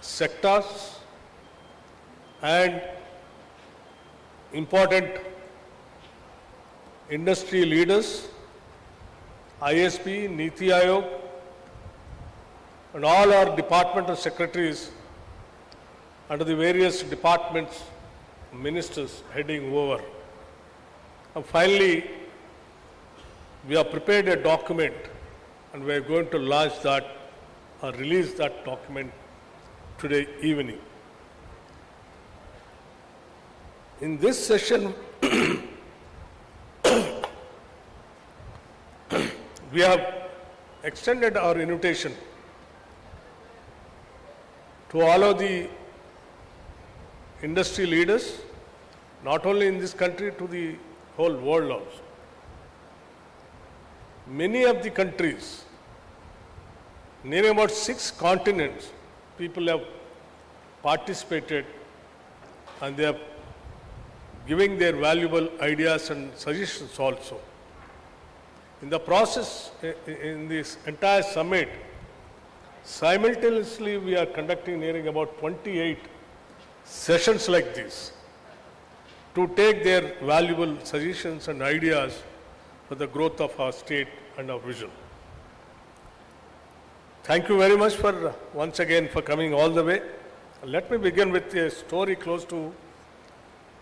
sectors and important industry leaders, ISP, Niti Aayog, and all our departmental secretaries under the various departments, ministers heading over. And finally, we have prepared a document and we are going to launch that or release that document today evening. In this session, we have extended our invitation to all of the industry leaders, not only in this country, to the whole world also. Many of the countries, nearly about 6 continents, people have participated and they are giving their valuable ideas and suggestions also. In the process, in this entire summit, simultaneously we are conducting nearing about 28 sessions like this to take their valuable suggestions and ideas for the growth of our state and our vision. Thank you very much for once again for coming all the way. Let me begin with a story close to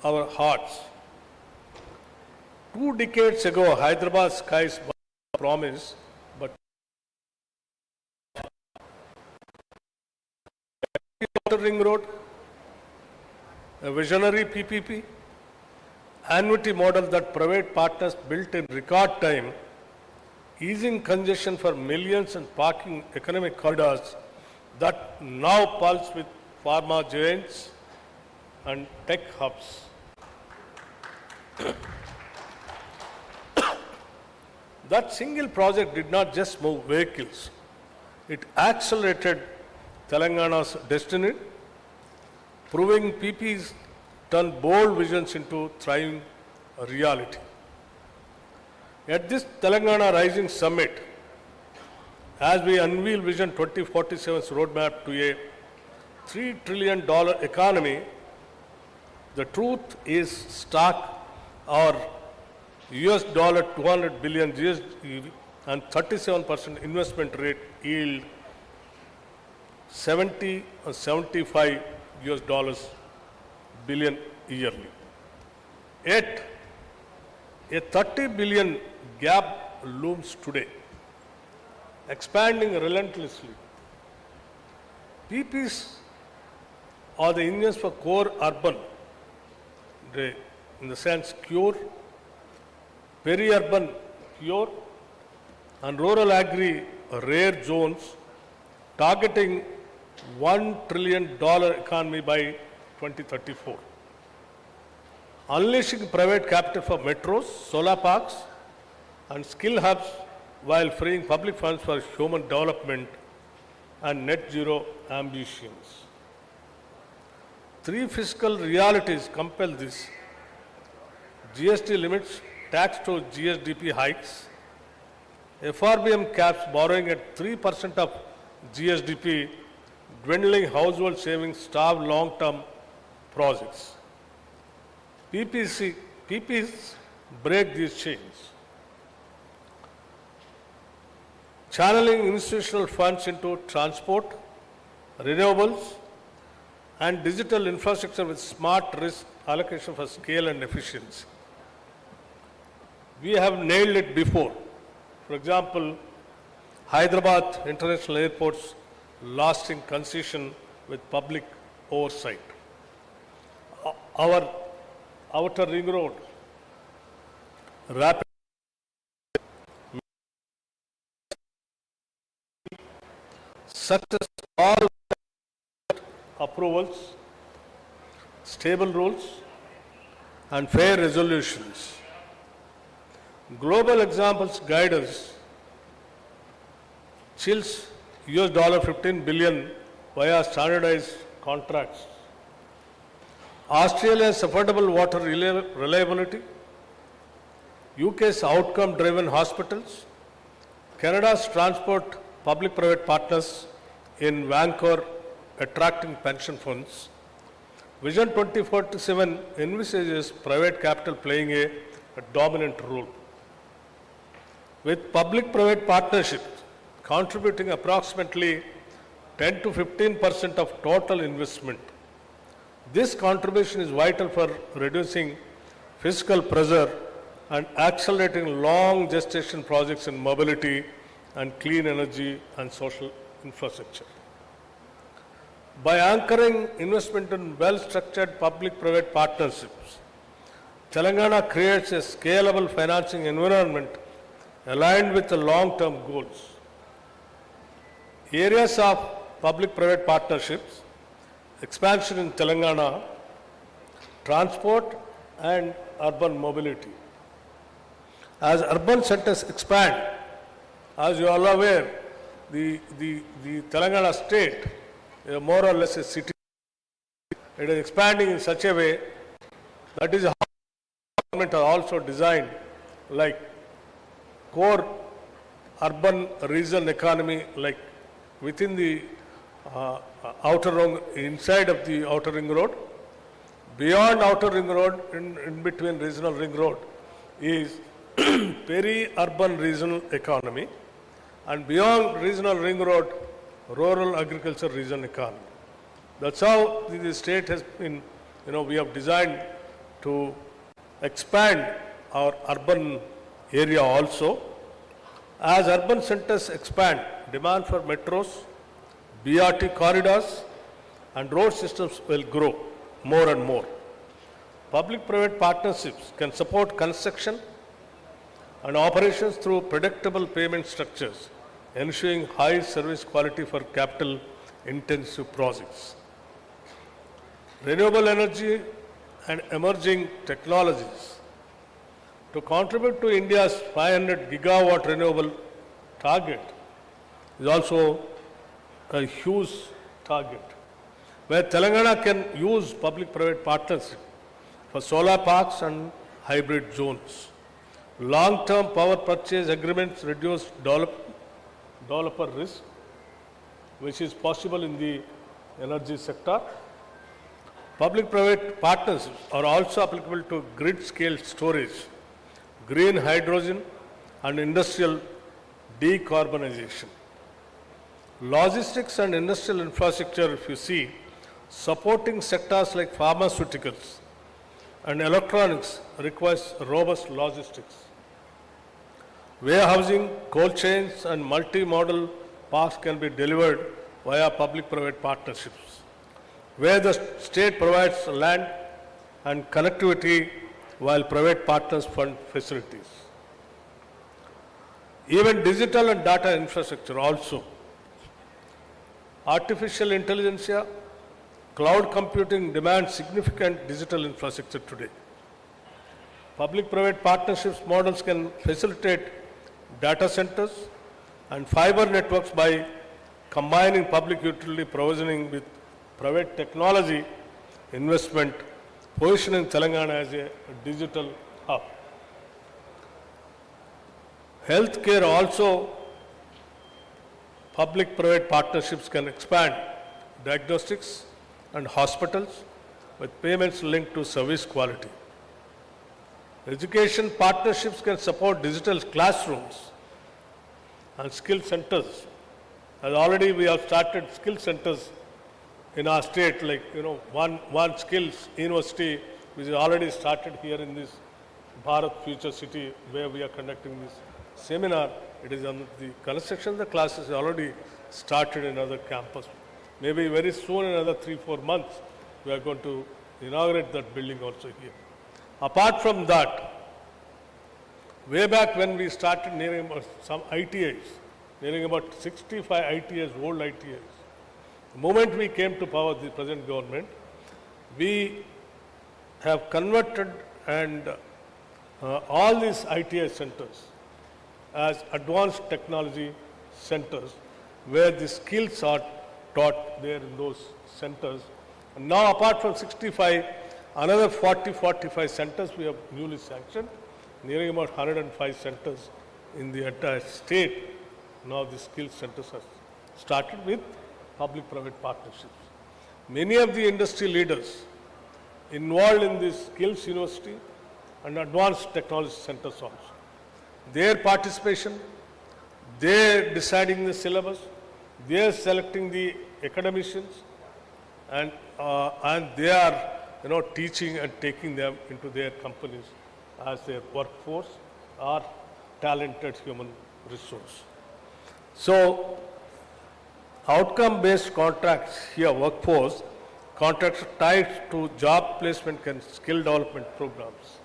our hearts. 2 decades ago, Hyderabad skies promise, but Outer Ring Road, a visionary PPP, annuity model that private partners built in record time, easing congestion for millions and parking economic corridors that now pulse with pharma giants and tech hubs. That single project did not just move vehicles, it accelerated Telangana's destiny, proving PPs turn bold visions into thriving reality. At this Telangana Rising Summit, as we unveil Vision 2047's roadmap to a $3 trillion economy, the truth is stark. Our US dollar 200 billion GST and 37% investment rate yield 70 or 75 US dollars billion yearly. Yet, a 30 billion gap looms today, expanding relentlessly. PPs are the engines for core urban, in the sense cure, peri-urban cure, and rural agri rare zones, targeting $1 trillion economy by 2034. Unleashing private capital for metros, solar parks, and skill hubs while freeing public funds for human development and net zero ambitions. 3 fiscal realities compel this: GST limits, tax to GSDP hikes, FRBM caps borrowing at 3% of GSDP, dwindling household savings, starve long-term projects. PPs break these chains, channeling institutional funds into transport, renewables, and digital infrastructure with smart risk allocation for scale and efficiency. We have nailed it before. For example, Hyderabad International Airport's lasting concession with public oversight. Our Outer Ring Road, rapid success, all approvals, stable rules, and fair resolutions. Global examples guide us. Chills $15 billion via standardized contracts. Australia's affordable water reliability, UK's outcome-driven hospitals, Canada's transport public-private partners in Vancouver attracting pension funds. Vision 2047 envisages private capital playing a dominant role, with public-private partnerships contributing approximately 10 to 15% of total investment. This contribution is vital for reducing fiscal pressure and accelerating long gestation projects in mobility and clean energy and social infrastructure. By anchoring investment in well-structured public-private partnerships, Telangana creates a scalable financing environment aligned with the long-term goals. Areas of public-private partnerships, expansion in Telangana, transport and urban mobility. As urban centers expand, as you are all aware, the Telangana state is more or less a city. It is expanding in such a way that is how government are also designed like core urban regional economy, like within the outer ring, inside of the outer ring road, beyond outer ring road, in between regional ring road is peri-urban regional economy, and beyond regional ring road, rural agriculture regional economy. That's how the state has been, we have designed to expand our urban area also. As urban centers expand, demand for metros, BRT corridors and road systems will grow more and more. Public-private partnerships can support construction and operations through predictable payment structures, ensuring high service quality for capital-intensive projects. Renewable energy and emerging technologies. To contribute to India's 500 gigawatt renewable target is also a huge target, where Telangana can use public-private partnership for solar parks and hybrid zones. Long-term power purchase agreements reduce developer risk, which is possible in the energy sector. Public-private partnerships are also applicable to grid-scale storage, green hydrogen and industrial decarbonization. Logistics and industrial infrastructure, if you see, supporting sectors like pharmaceuticals and electronics requires robust logistics. Warehousing, cold chains and multi-modal parks can be delivered via public-private partnerships, where the state provides land and connectivity while private partners fund facilities. Even digital and data infrastructure also. Artificial intelligence, cloud computing demands significant digital infrastructure today. Public-private partnerships models can facilitate data centers and fiber networks by combining public utility provisioning with private technology investment, positioning Telangana as a digital hub. Healthcare also, public-private partnerships can expand diagnostics and hospitals with payments linked to service quality. Education partnerships can support digital classrooms and skill centers. As already we have started skill centers in our state, like, one skills university, which is already started here in this Bharat Future City, where we are conducting this seminar. It is on the construction of the classes already started in other campus. Maybe very soon, in another 3-4 months, we are going to inaugurate that building also here. Apart from that, way back when we started nearing about some ITIs, nearing about 65 ITIs, old ITIs. The moment we came to power, the present government, we have converted and all these ITI centers as advanced technology centers, where the skills are taught there in those centers. And now, apart from 65, another 40-45 centers we have newly sanctioned, nearing about 105 centers in the entire state. Now the skills centers are started with public-private partnerships. many of the industry leaders involved in this skills university and advanced technology centers also. Their participation, they deciding the syllabus, they are selecting the academicians, and they are teaching and taking them into their companies as their workforce or talented human resource. So, outcome-based contracts here, workforce contracts tied to job placement and skill development programs.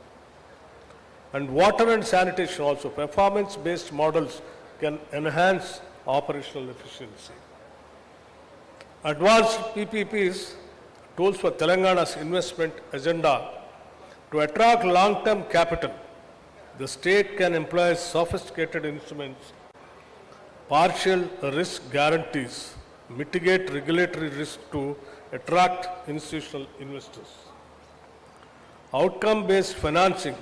And water and sanitation also, performance-based models can enhance operational efficiency. Advanced PPPs, tools for Telangana's investment agenda. To attract long-term capital, the state can employ sophisticated instruments, partial risk guarantees, mitigate regulatory risk to attract institutional investors. Outcome-based financing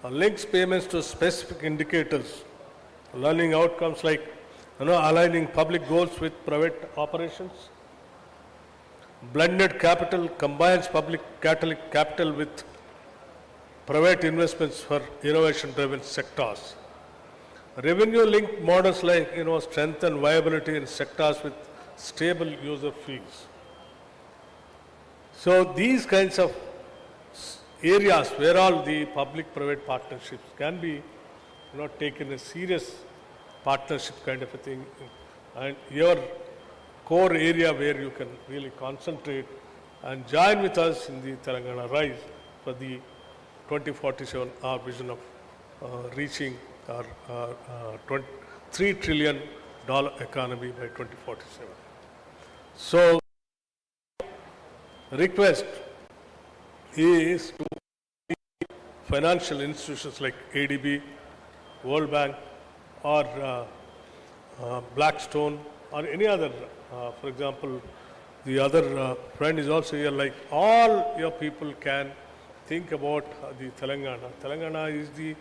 links payments to specific indicators, learning outcomes like aligning public goals with private operations. Blended capital combines public capital with private investments for innovation-driven sectors. Revenue-linked models like strengthen viability in sectors with stable user fees. So these kinds of areas where all the public-private partnerships can be taken a serious partnership kind of a thing, and your core area where you can really concentrate and join with us in the Telangana Rise for the 2047 our vision of reaching our $3 trillion economy by 2047. So, request is to financial institutions like ADB, World Bank, or Blackstone, or any other, for example, the other friend is also here, like all your people can think about the Telangana. Telangana is the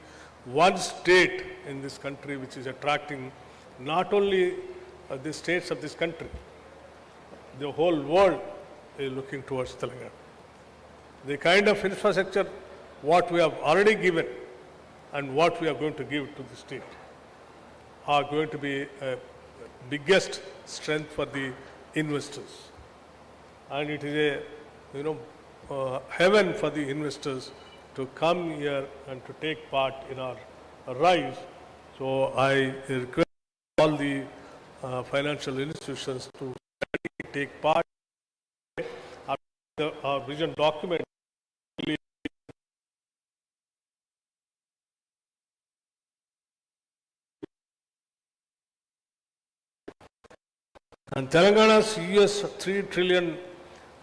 one state in this country which is attracting not only the states of this country, the whole world is looking towards Telangana. The kind of infrastructure what we have already given and what we are going to give to the state are going to be a biggest strength for the investors. And it is a heaven for the investors to come here and to take part in our rise. So I request all the financial institutions to take part. Our vision document and Telangana's $3 trillion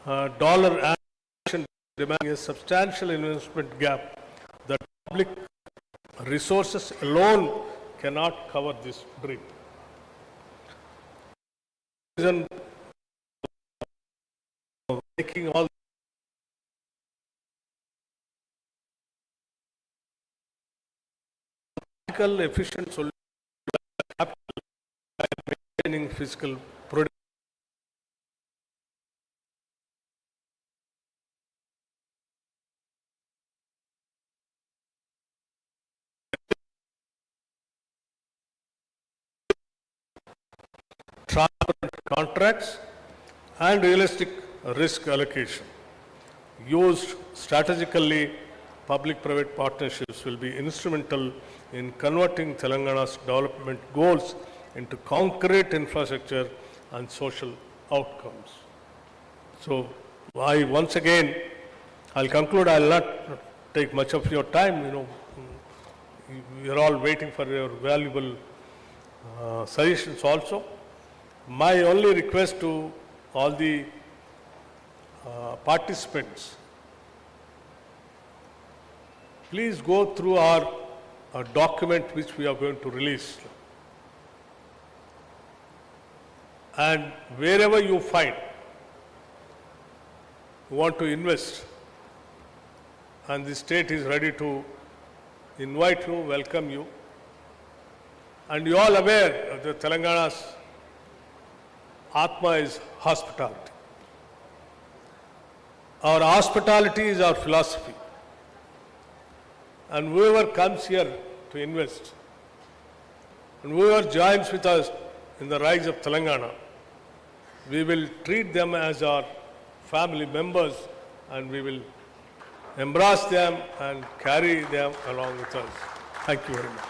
ambition demanding a substantial investment gap that public resources alone cannot cover this dream. Making all efficient solutions by maintaining fiscal production. Transparent contracts and realistic risk allocation. Used strategically, public-private partnerships will be instrumental in converting Telangana's development goals into concrete infrastructure and social outcomes. So, once again, I'll conclude. I'll not take much of your time. We are all waiting for your valuable suggestions also. My only request to all the participants, please go through our document which we are going to release, and wherever you find you want to invest and the state is ready to invite you, welcome you, and you all aware that Telangana's Atma is hospitality. Our hospitality is our philosophy. And whoever comes here to invest, and whoever joins with us in the rise of Telangana, we will treat them as our family members, and we will embrace them and carry them along with us. Thank you very much.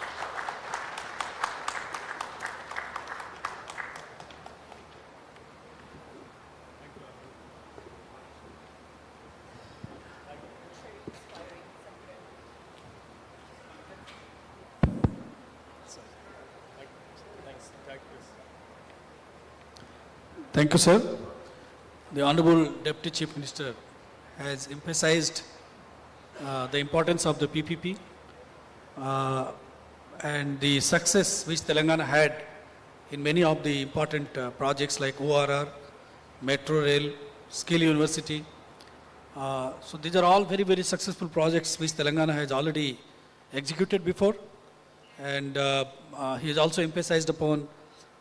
Thank you, sir. The Honorable Deputy Chief Minister has emphasized the importance of the PPP and the success which Telangana had in many of the important projects like ORR, Metro Rail, Skill University. So these are all very, very successful projects which Telangana has already executed before. And he has also emphasized upon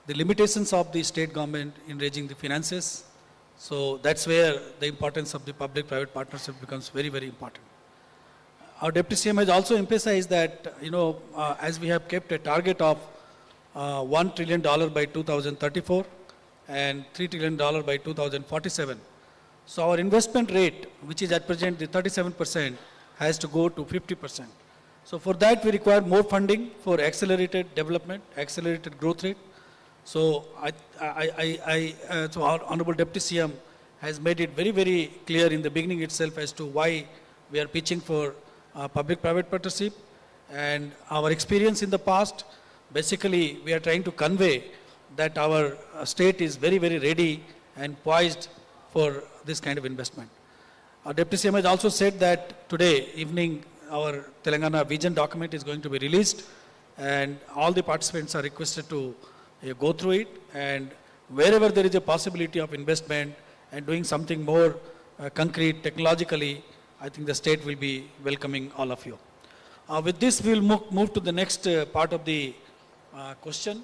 the limitations of the state government in raising the finances. So that's where the importance of the public-private partnership becomes very, very important. Our Deputy CM has also emphasized that, as we have kept a target of $1 trillion by 2034 and $3 trillion by 2047. So our investment rate, which is at present the 37%, has to go to 50%. So for that we require more funding for accelerated development, accelerated growth rate. So so our Honorable Deputy CM has made it very, very clear in the beginning itself as to why we are pitching for public-private partnership. And our experience in the past, basically we are trying to convey that our state is very, very ready and poised for this kind of investment. Our Deputy CM has also said that today evening our Telangana vision document is going to be released, and all the participants are requested to go through it, and wherever there is a possibility of investment and doing something more concrete technologically, I think the state will be welcoming all of you. With this, we will move to the next part of the question.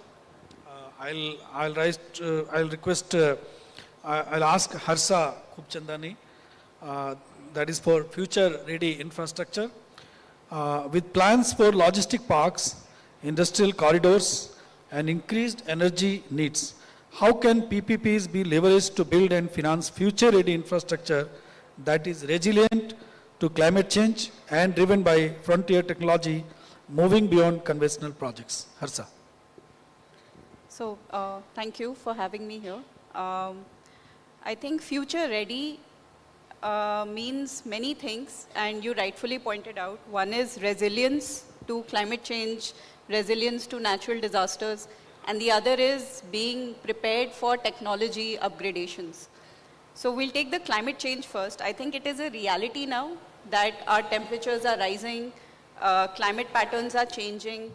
I'll ask Harsa Khubchandani, that is for future ready infrastructure. With plans for logistic parks, industrial corridors, and increased energy needs, how can PPPs be leveraged to build and finance future-ready infrastructure that is resilient to climate change and driven by frontier technology, moving beyond conventional projects? Harsa. So, thank you for having me here. I think future-ready means many things, and you rightfully pointed out. One is resilience to climate change, resilience to natural disasters, and the other is being prepared for technology upgradations. So we'll take the climate change first. I think it is a reality now that our temperatures are rising, climate patterns are changing,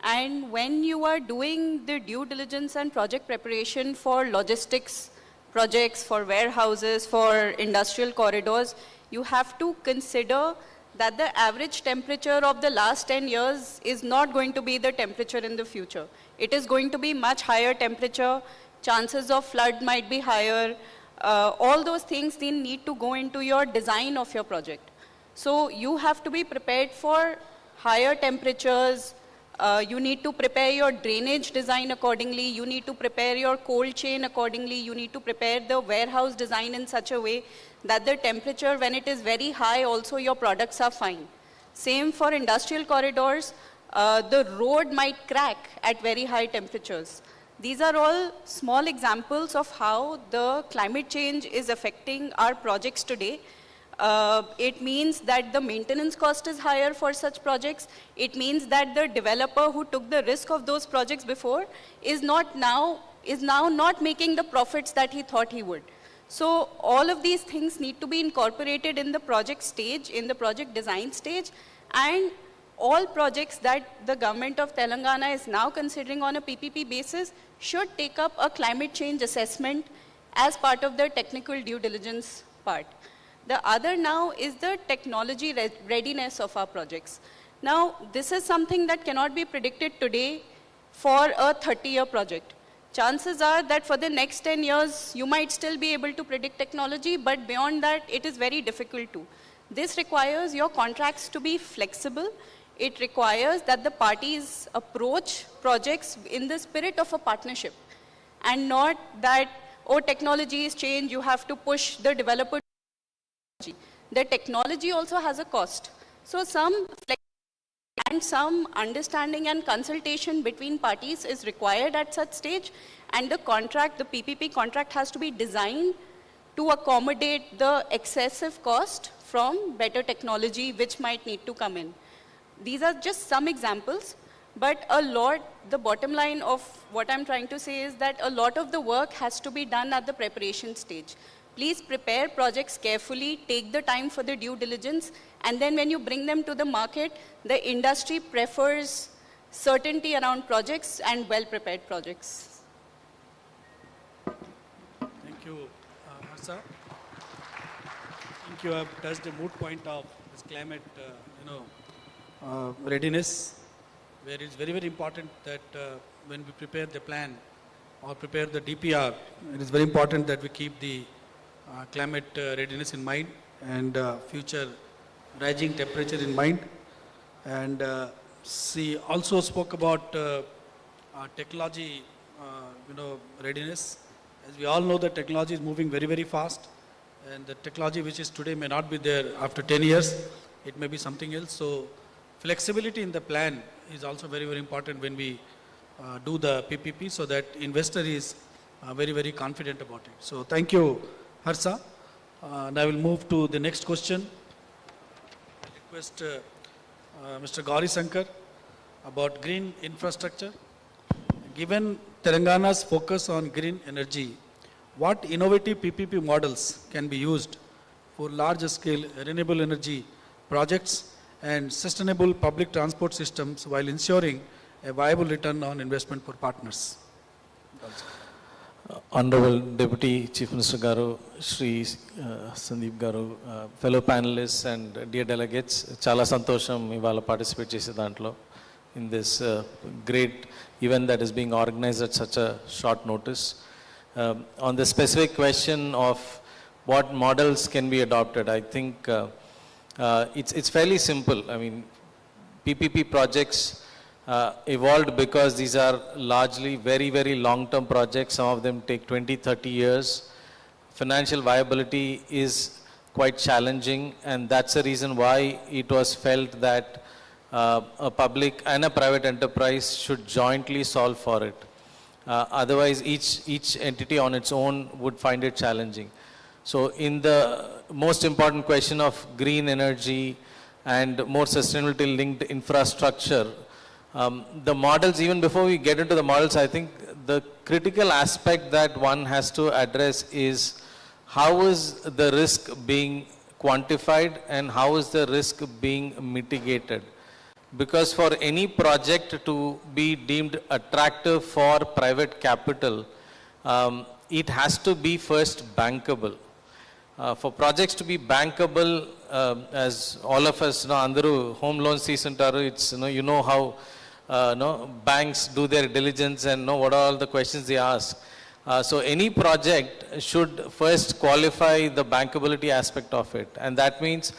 and when you are doing the due diligence and project preparation for logistics projects, for warehouses, for industrial corridors, you have to consider that the average temperature of the last 10 years is not going to be the temperature in the future. It is going to be much higher temperature, chances of flood might be higher, all those things need to go into your design of your project. So you have to be prepared for higher temperatures, you need to prepare your drainage design accordingly, you need to prepare your cold chain accordingly, you need to prepare the warehouse design in such a way that the temperature, when it is very high, also your products are fine. Same for industrial corridors, the road might crack at very high temperatures. These are all small examples of how the climate change is affecting our projects today. It means that the maintenance cost is higher for such projects. It means that the developer who took the risk of those projects before is now not making the profits that he thought he would. So all of these things need to be incorporated in the project stage, in the project design stage, and all projects that the government of Telangana is now considering on a PPP basis should take up a climate change assessment as part of the technical due diligence part. The other now is the technology readiness of our projects. Now, this is something that cannot be predicted today for a 30-year project. chances are that for the next 10 years, you might still be able to predict technology, but beyond that, it is very difficult to. This requires your contracts to be flexible. It requires that the parties approach projects in the spirit of a partnership and not that, oh, technology is changed, you have to push the developer. The technology also has a cost. So some and some understanding and consultation between parties is required at such stage, and the contract, the PPP contract, has to be designed to accommodate the excessive cost from better technology which might need to come in. These are just some examples, but the bottom line of what I'm trying to say is that a lot of the work has to be done at the preparation stage. Please prepare projects carefully, take the time for the due diligence, and then when you bring them to the market, the industry prefers certainty around projects and well-prepared projects. Thank you, Harsha. I think you have touched the moot point of this climate, readiness, where it's very, very important that when we prepare the plan or prepare the DPR, it is very important that we keep the climate readiness in mind and future rising temperature in mind. And she also spoke about technology, readiness. As we all know, the technology is moving very, very fast, and the technology which is today may not be there after 10 years. It may be something else. So flexibility in the plan is also very, very important when we do the PPP, so that investor is very, very confident about it. So thank you, Harsha. And I will move to the next question. I request Mr. Gauri Shankar about green infrastructure. Given Telangana's focus on green energy, what innovative PPP models can be used for large-scale renewable energy projects and sustainable public transport systems while ensuring a viable return on investment for partners? Honorable Deputy Chief Minister Garu, Shri Sandeep Garu, fellow panelists and dear delegates, chala santosham ivala participate chese dantlo in this great event that is being organized at such a short notice. On the specific question of what models can be adopted, I think it's fairly simple. I mean, PPP projects evolved because these are largely very, very long-term projects. Some of them take 20, 30 years. Financial viability is quite challenging, and that's the reason why it was felt that a public and a private enterprise should jointly solve for it. Otherwise, each entity on its own would find it challenging. So in the most important question of green energy and more sustainability linked infrastructure, the models, even before we get into the models, I think the critical aspect that one has to address is how is the risk being quantified and how is the risk being mitigated. Because for any project to be deemed attractive for private capital, it has to be first bankable. For projects to be bankable, as all of us know, andaru home loans teesuntaru, it's you know how banks do their diligence and know what are all the questions they ask. So any project should first qualify the bankability aspect of it, and that means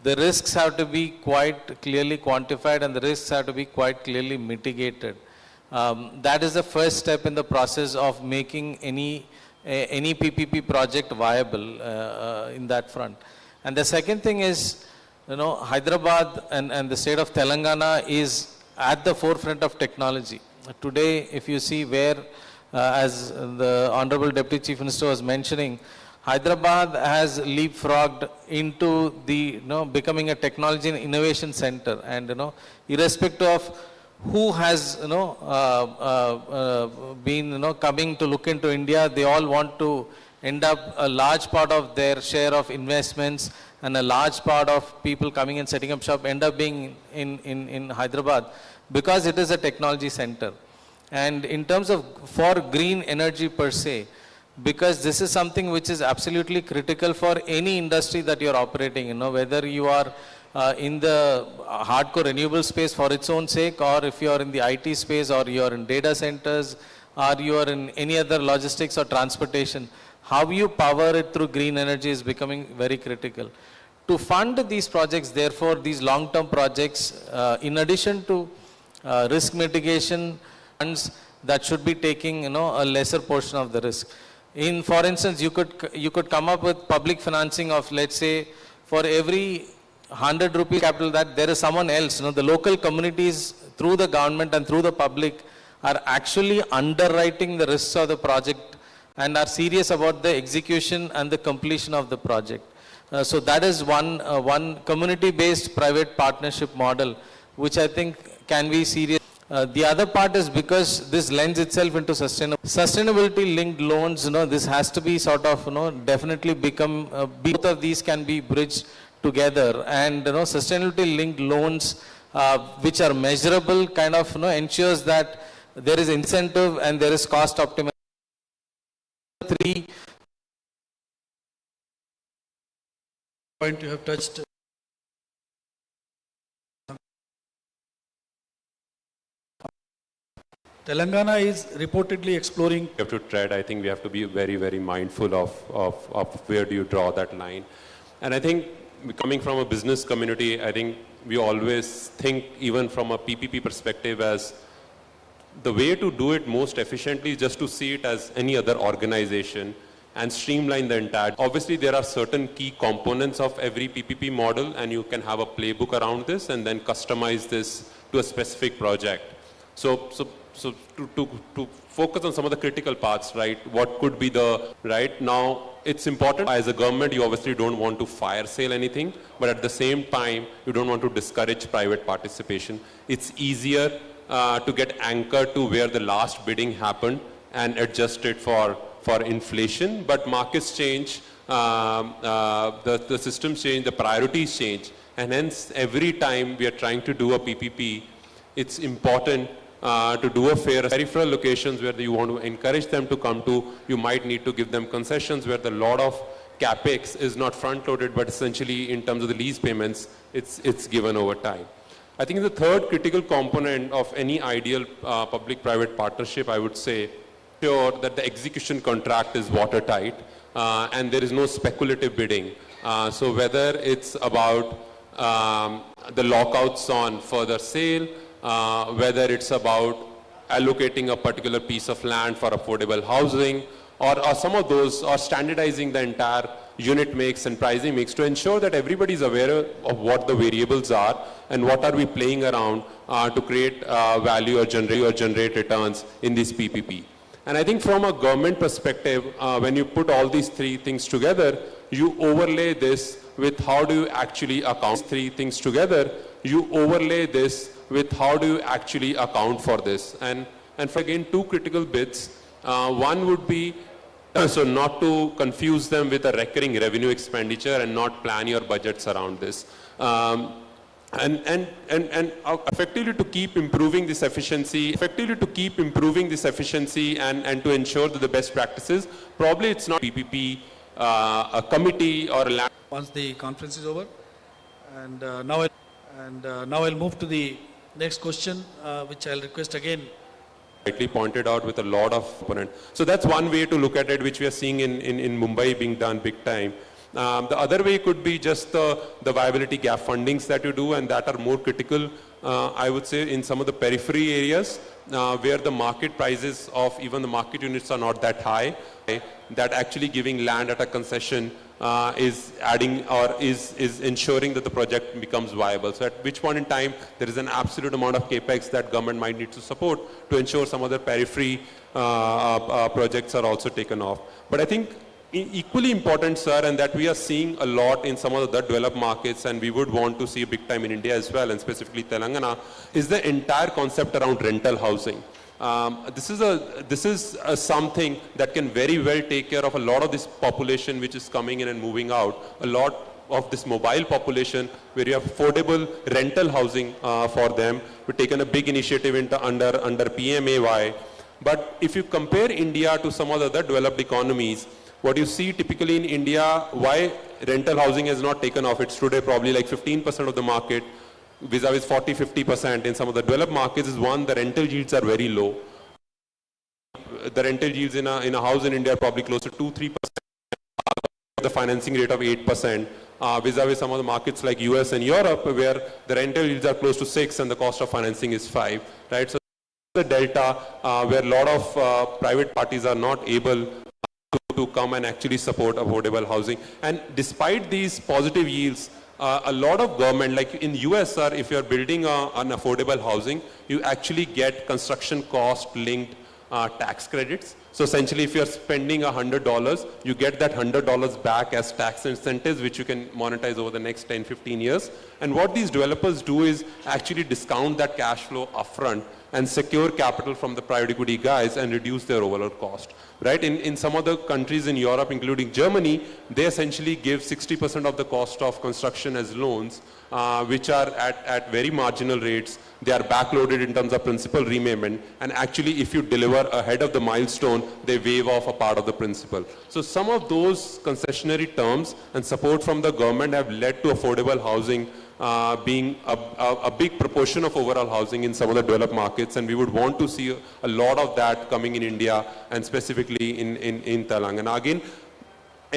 the risks have to be quite clearly quantified and the risks have to be quite clearly mitigated. That is the first step in the process of making any PPP project viable in that front. And the second thing is, Hyderabad and the state of Telangana is at the forefront of technology. Today, if you see where, as the Honorable Deputy Chief Minister was mentioning, Hyderabad has leapfrogged into the, becoming a technology and innovation center. And, irrespective of who has, been, coming to look into India, they all want to end up a large part of their share of investments and a large part of people coming and setting up shop end up being in Hyderabad because it is a technology center. And in terms of for green energy per se, because this is something which is absolutely critical for any industry that you're operating, whether you are in the hardcore renewable space for its own sake, or if you're in the IT space, or you're in data centers, or you are in any other logistics or transportation, how you power it through green energy is becoming very critical. To fund these projects, therefore, these long-term projects, in addition to risk mitigation funds that should be taking, a lesser portion of the risk. For instance, you could come up with public financing of, let's say, for every 100 rupees capital that there is someone else, the local communities through the government and through the public are actually underwriting the risks of the project and are serious about the execution and the completion of the project. So that is one community-based private partnership model, which I think can be serious. The other part is because this lends itself into sustainability linked loans, this has to be sort of, definitely become, both of these can be bridged together, and, sustainability linked loans, which are measurable, kind of, ensures that there is incentive and there is cost optimization. Three point you have touched. Telangana is reportedly exploring. We have to tread. I think we have to be very, very mindful of where do you draw that line. And I think coming from a business community, I think we always think, even from a PPP perspective, as the way to do it most efficiently is just to see it as any other organization and streamline the entire. Obviously, there are certain key components of every PPP model, and you can have a playbook around this and then customize this to a specific project. So to focus on some of the critical parts, right? What could be the, right now, it's important as a government, you obviously don't want to fire sale anything, but at the same time, you don't want to discourage private participation. It's easier to get anchored to where the last bidding happened and adjust it for inflation, but markets change, the systems change, the priorities change, and hence every time we are trying to do a PPP, it's important to do a fair peripheral locations where you want to encourage them to come to. You might need to give them concessions where the lot of capex is not front loaded, but essentially in terms of the lease payments, it's given over time. I think the third critical component of any ideal public-private partnership, I would say, sure that the execution contract is watertight and there is no speculative bidding. So whether it's about the lockouts on further sale, whether it's about allocating a particular piece of land for affordable housing, or some of those, or standardizing the entire unit mix and pricing mix to ensure that everybody is aware of what the variables are and what are we playing around to create value or generate returns in this PPP. And I think from a government perspective, when you put all these three things together, you overlay this with how do you actually account three things together, you overlay this with how do you actually account for this. And for again, two critical bits. One would be, so not to confuse them with a recurring revenue expenditure and not plan your budgets around this. And effectively to keep improving this efficiency, and to ensure that the best practices, probably it's not PPP, a committee or a land. Once the conference is over, and now I'll move to the next question, which I'll request again. Rightly pointed out with a lot of component. So that's one way to look at it, which we are seeing in Mumbai being done big time. The other way could be just the viability gap fundings that you do, and that are more critical, I would say, in some of the periphery areas where the market prices of even the market units are not that high, that actually giving land at a concession is adding or is ensuring that the project becomes viable. So at which point in time there is an absolute amount of capex that government might need to support to ensure some other periphery projects are also taken off. But I think equally important, sir, and that we are seeing a lot in some of the developed markets, and we would want to see big time in India as well, and specifically Telangana, is the entire concept around rental housing. This is something that can very well take care of a lot of this population which is coming in and moving out. A lot of this mobile population where you have affordable rental housing for them. We've taken a big initiative under PMAY. But if you compare India to some of the other developed economies, what you see typically in India, why rental housing has not taken off, it's today probably like 15% of the market, vis-a-vis 40-50% in some of the developed markets, is one, the rental yields are very low. the rental yields in a house in India are probably close to 2-3%, the financing rate of 8%, vis-a-vis some of the markets like US and Europe, where the rental yields are close to 6 and the cost of financing is 5, right? So the delta where a lot of private parties are not able to come and actually support affordable housing. And despite these positive yields, a lot of government, like in US, sir, if you're building an affordable housing, you actually get construction cost linked tax credits. So essentially, if you're spending $100, you get that $100 back as tax incentives, which you can monetize over the next 10, 15 years. And what these developers do is actually discount that cash flow upfront and secure capital from the private equity guys and reduce their overall cost, right? In some other countries in Europe, including Germany, they essentially give 60% of the cost of construction as loans, which are at very marginal rates. They are backloaded in terms of principal repayment, and actually if you deliver ahead of the milestone, they waive off a part of the principal. So some of those concessionary terms and support from the government have led to affordable housing being a big proportion of overall housing in some of the developed markets, and we would want to see a lot of that coming in India and specifically in Telangana. Again,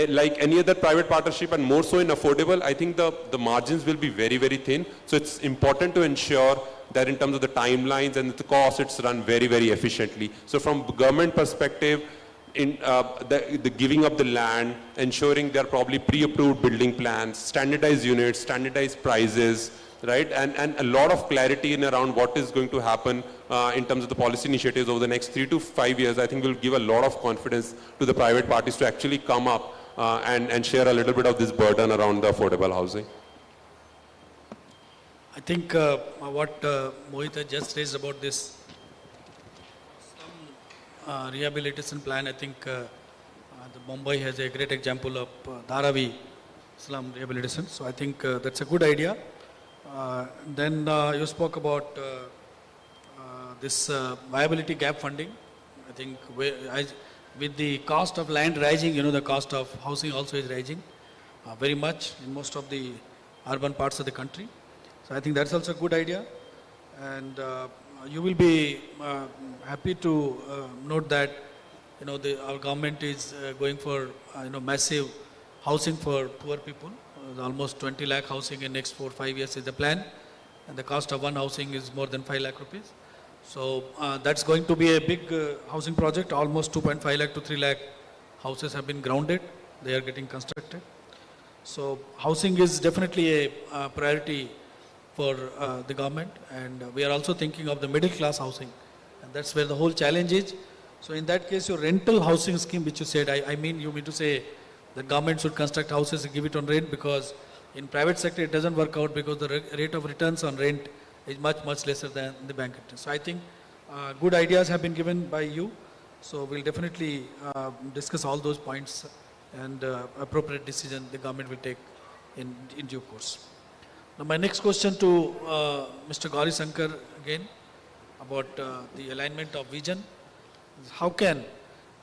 like any other private partnership and more so in affordable, I think the margins will be very, very thin. So it's important to ensure that in terms of the timelines and the cost, it's run very, very efficiently. So from government perspective, in the giving up the land, ensuring there are probably pre-approved building plans, standardized units, standardized prices, right? And a lot of clarity in around what is going to happen in terms of the policy initiatives over the next 3 to 5 years, I think will give a lot of confidence to the private parties to actually come up and share a little bit of this burden around the affordable housing. I think what Mohit just raised about this rehabilitation plan, I think the Mumbai has a great example of Dharavi slum rehabilitation. So I think that's a good idea. Then you spoke about this viability gap funding. I think with the cost of land rising, the cost of housing also is rising very much in most of the urban parts of the country. So I think that's also a good idea. And you will be happy to note that our government is going for massive housing for poor people. Almost 20 lakh housing in next 4-5 years is the plan, and the cost of one housing is more than 5 lakh rupees. So that's going to be a big housing project. Almost 2.5 lakh to 3 lakh houses have been grounded. They are getting constructed. So housing is definitely a priority for the government, and we are also thinking of the middle class housing, and that's where the whole challenge is. So in that case, your rental housing scheme, which you said, I mean, you mean to say the government should construct houses and give it on rent, because in private sector it doesn't work out, because the rate of returns on rent is much lesser than the bank interest. So I think good ideas have been given by you. So we'll definitely discuss all those points, and appropriate decision the government will take in due course. Now my next question to Mr. Gauri Shankar again about the alignment of vision. How can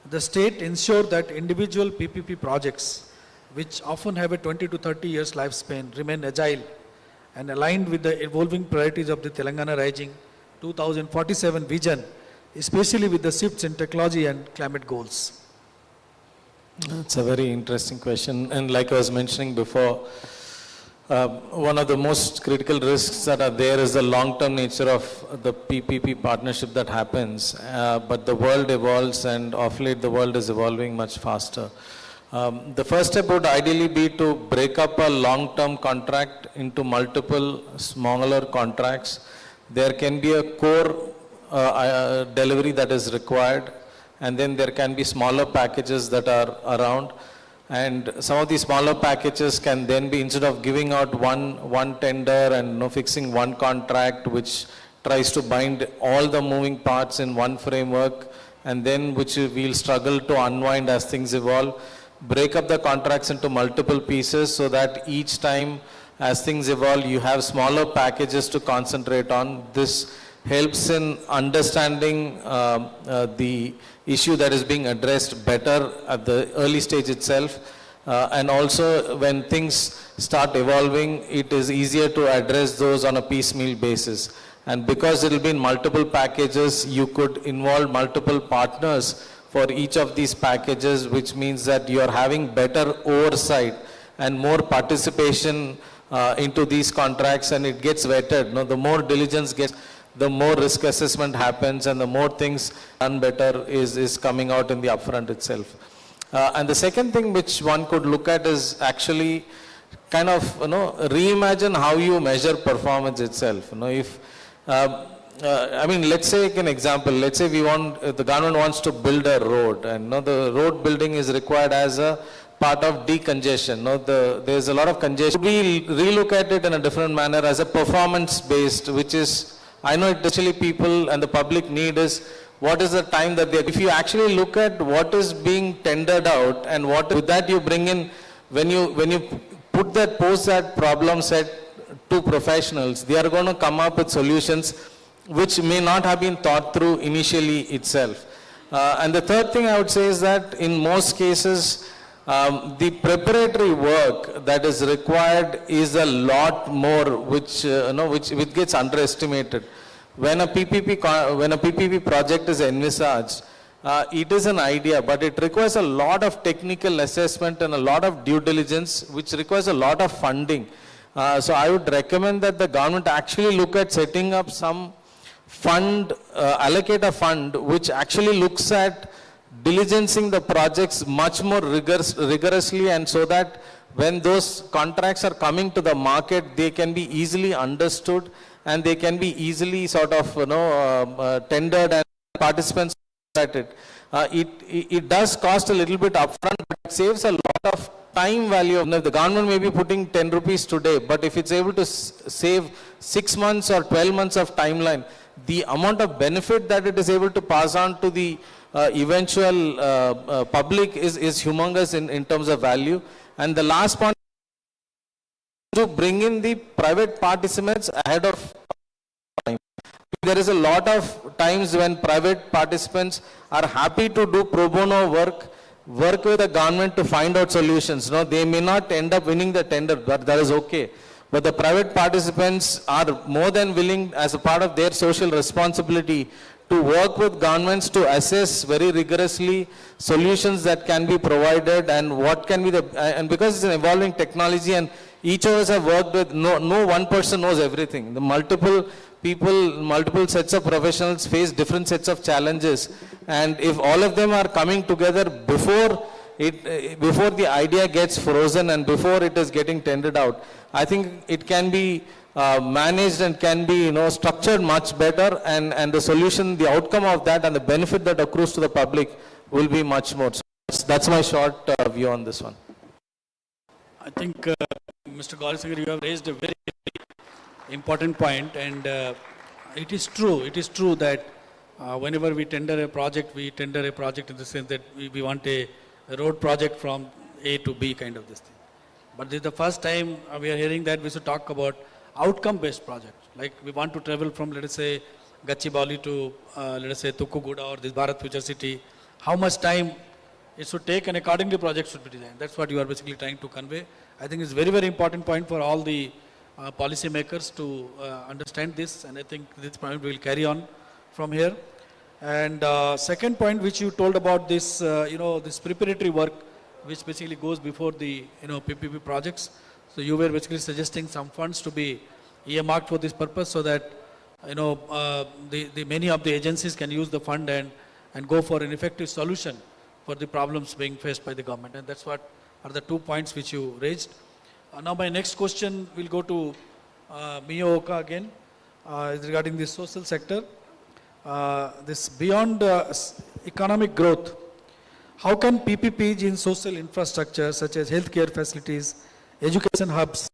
the state ensure that individual PPP projects, which often have a 20 to 30 years lifespan, remain agile and aligned with the evolving priorities of the Telangana Rising 2047 vision, especially with the shifts in technology and climate goals? It's a very interesting question, and like I was mentioning before, one of the most critical risks that are there is the long-term nature of the PPP partnership that happens, but the world evolves, and of late the world is evolving much faster. The first step would ideally be to break up a long-term contract into multiple smaller contracts. There can be a core delivery that is required, and then there can be smaller packages that are around. And some of these smaller packages can then be, instead of giving out one tender and fixing one contract which tries to bind all the moving parts in one framework, and then which we'll struggle to unwind as things evolve, break up the contracts into multiple pieces so that each time as things evolve you have smaller packages to concentrate on. This helps in understanding the issue that is being addressed better at the early stage itself, and also when things start evolving, it is easier to address those on a piecemeal basis. And because it will be in multiple packages, you could involve multiple partners for each of these packages, which means that you are having better oversight and more participation into these contracts, and it gets vetted. The more diligence gets, the more risk assessment happens, and the more things done better is coming out in the upfront itself. And the second thing which one could look at is actually kind of reimagine how you measure performance itself. If I mean, let's say an example. Let's say the government wants to build a road, and the road building is required as a part of decongestion. There's a lot of congestion. We relook at it in a different manner as a performance-based, which is, I know actually people and the public need is what is the time that if you actually look at what is being tendered out and with that you bring in, when you put that, post that problem set to professionals, they are going to come up with solutions which may not have been thought through initially itself. And the third thing I would say is that in most cases, the preparatory work that is required is a lot more, which gets underestimated. When a PPP project is envisaged, it is an idea, but it requires a lot of technical assessment and a lot of due diligence, which requires a lot of funding. So I would recommend that the government actually look at setting up some fund, allocate a fund which actually looks at diligencing the projects much more rigorously, and so that when those contracts are coming to the market, they can be easily understood and they can be easily sort of tendered and participants at it. It does cost a little bit upfront, but it saves a lot of time value. The government may be putting 10 rupees today, but if it's able to save 6 months or 12 months of timeline, the amount of benefit that it is able to pass on to the eventual public is humongous in terms of value. And the last point, to bring in the private participants ahead of time. There is a lot of times when private participants are happy to do pro bono work with the government to find out solutions. They may not end up winning the tender, but that is okay. But the private participants are more than willing, as a part of their social responsibility, to work with governments to assess very rigorously solutions that can be provided and what can be and because it's an evolving technology and each of us have worked with, no one person knows everything. The multiple people, multiple sets of professionals face different sets of challenges, and if all of them are coming together before the idea gets frozen and before it is getting tendered out, I think it can be managed and can be structured much better, and the solution, the outcome of that and the benefit that accrues to the public will be much more. So that's my short view on this one. I think Mr. Gaurisagar, you have raised a very important point, and it is true that whenever we tender a project in the sense that we want a road project from A to B kind of this thing. But this is the first time we are hearing that we should talk about outcome-based projects. Like we want to travel from, let us say, Gachibowli to, let us say, Tukkuguda or this Bharat Future City. How much time it should take, and accordingly projects should be designed. That's what you are basically trying to convey. I think it's a very, very important point for all the policy makers to understand this, and I think this point will carry on from here. And second point which you told about this, this preparatory work which basically goes before the, PPP projects. So you were basically suggesting some funds to be earmarked for this purpose so that, the many of the agencies can use the fund and go for an effective solution for the problems being faced by the government. And that's what are the 2 points which you raised. Now my next question will go to Miyoka again, is regarding the social sector. This beyond economic growth, how can PPPs in social infrastructure such as healthcare facilities, education hubs,